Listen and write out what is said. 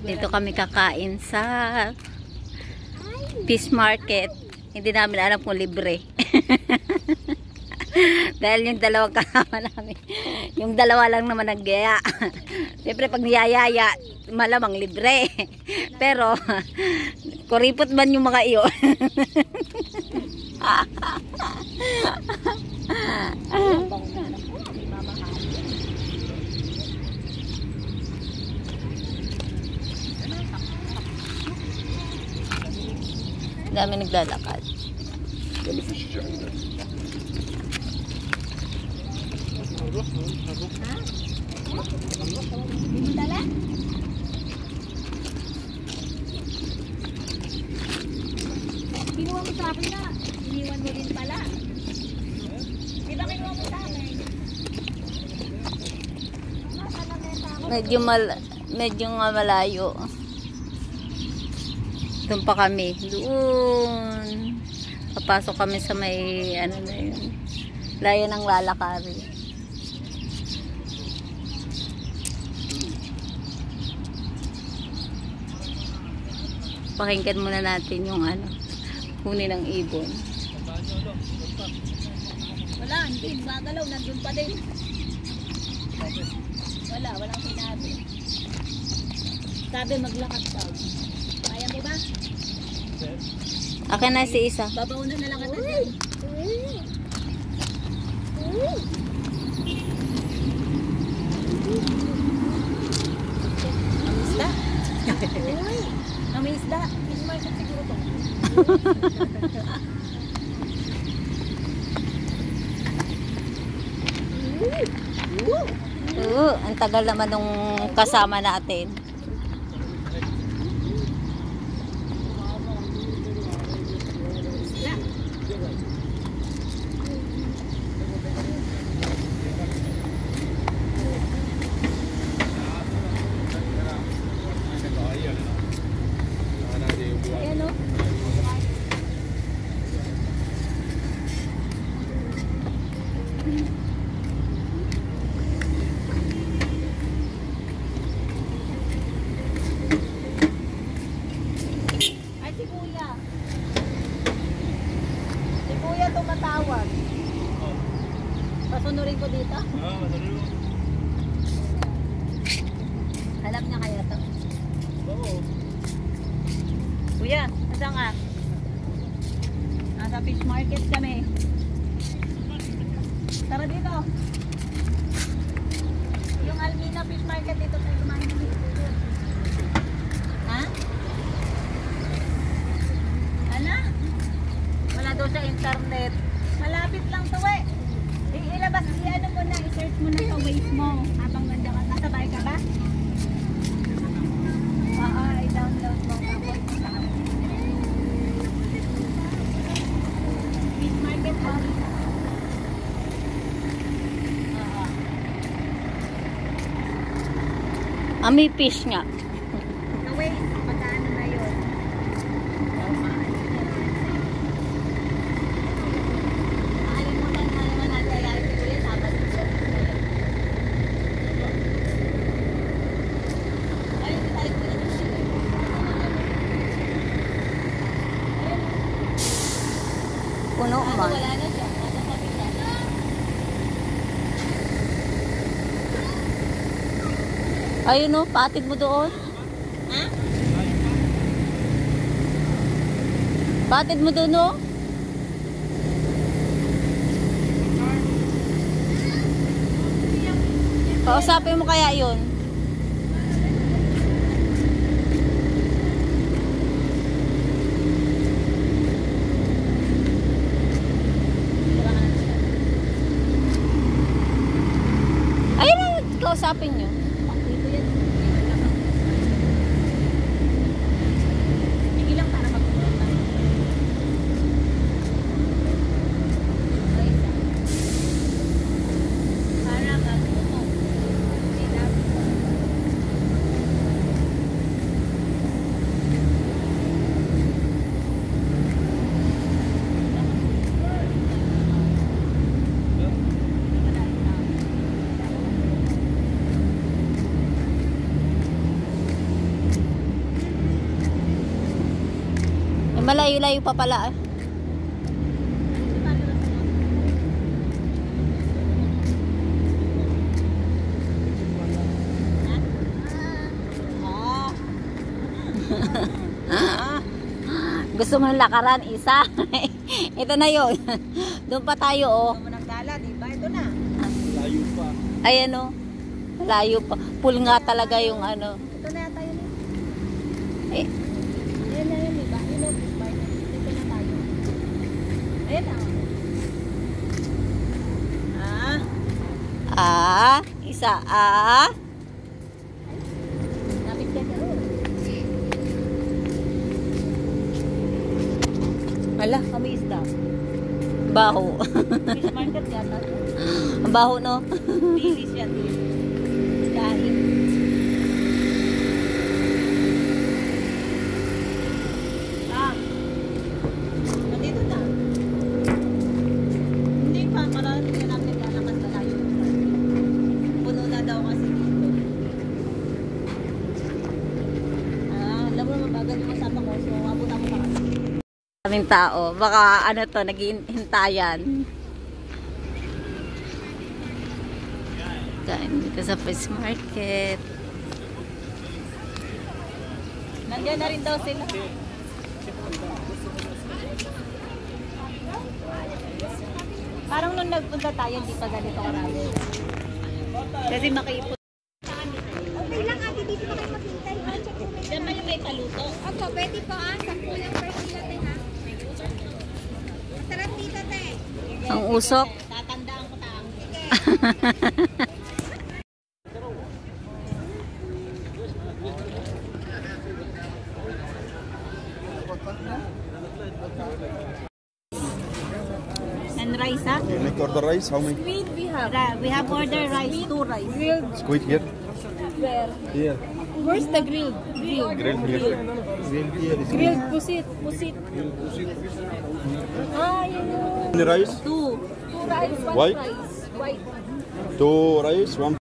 Dito kami kakain sa fish market. Hindi namin alam kung libre. Dahil yung dalawang kasama namin, yung dalawa lang naman naggaya. Siyempre pag niyayaya, malamang libre. Pero, kuripot man yung mga iyo. Dami naglalakad. Kinuha mo sa akin na. Iniwan mo din pala. Di ba kinuha mo sa akin? Medyo malayo. Doon pa kami. Doon. Papasok kami sa may ano na yun. Layo ng lalakari. Pakinggan muna natin yung ano, huni ng ibon. Wala, hindi. Magalaw. Nandun pa din. Walang sinabi. Sabi maglakas daw. Kaya mo ba? Akin na si isa. Babauna na lang ata dyan. Amisda? Amisda? Fish market siguro to. Ang tagal naman nung kasama natin. Ayan o. Ay, si Kuya. Si Kuya tumatawag. Pasunurin ko dito. Alam niya kaya to? Oo. Kuya, saan nga? Nasa fish market kami. Tara dito. Yung Almina fish market dito tayo kumain kami. Ha? Ano? Wala daw sa internet. Malapit lang to eh. Ilabas, i-ano mo na, i-search mo na sa Waze mo. Habang nandiyan ka, nasabay ka ba? Oo, i-download mo. Tapos, fish market ba? Oo. May fish nga. Sa Waze, magkano na yun? Nakalimutan na naman natin kaya si Kuya, dapat ito. Ay, hindi tayo Kuya ng ship. Puno man. Wala na siya. Nasa kapita. Ayun o, patid mo doon. Ha? Patid mo doon o. Kausapin mo kaya yun. Ayun na, kausapin nyo. Dito yan. Sige lang para magpupunta. Para magpupunta. Malayo-layo pa pala. Gusto mo ng lakaran, isa. Ito na yun. Doon pa tayo, oh. Ito mo nagdala, diba? Ito na. Layo pa. Ayan, oh. Layo pa. Pool nga talaga yung ano. Ito na yata yun. Eh, Ayan na yun, diba? Yun o, dito na tayo. Ayan na. isa, Lapit ka na. Ala, kami isda. Baho. Fish market yata. Ang baho, no? Dilis yan. Dahil. Nandito na. Hindi pa, marami na namin lalakad na tayo. Puno na daw kasi dito. Alam mo, mabagal yung kasama ko. So, abutan mo pa kasi. Kaming tao. Baka ano to, naghihintayan. Kain dito sa fish market. Nandiyan na rin daw sila. Parang nung nagpunta tayo, hindi pa ganito karami. Kasi makaipon. Okay lang ate, dito pa kayo maghintay. Check mo may Diyan ba yung may paluto? Opo, pwede po 10 yung per kilo te ha. Masarap dito te. Ang usok. Tatandaan ko taang. And rice, ha? You make order rice, how many? Squid we have. We have order rice, 2 rice. Grilled Squid here? where? Here. Where's the grilled? Grilled. Grilled here. Grilled here is Grilled pusit. Pusit. Ah, yun yun. Any rice? 2. 2 rice, 1 White? rice. White. 2 rice, 1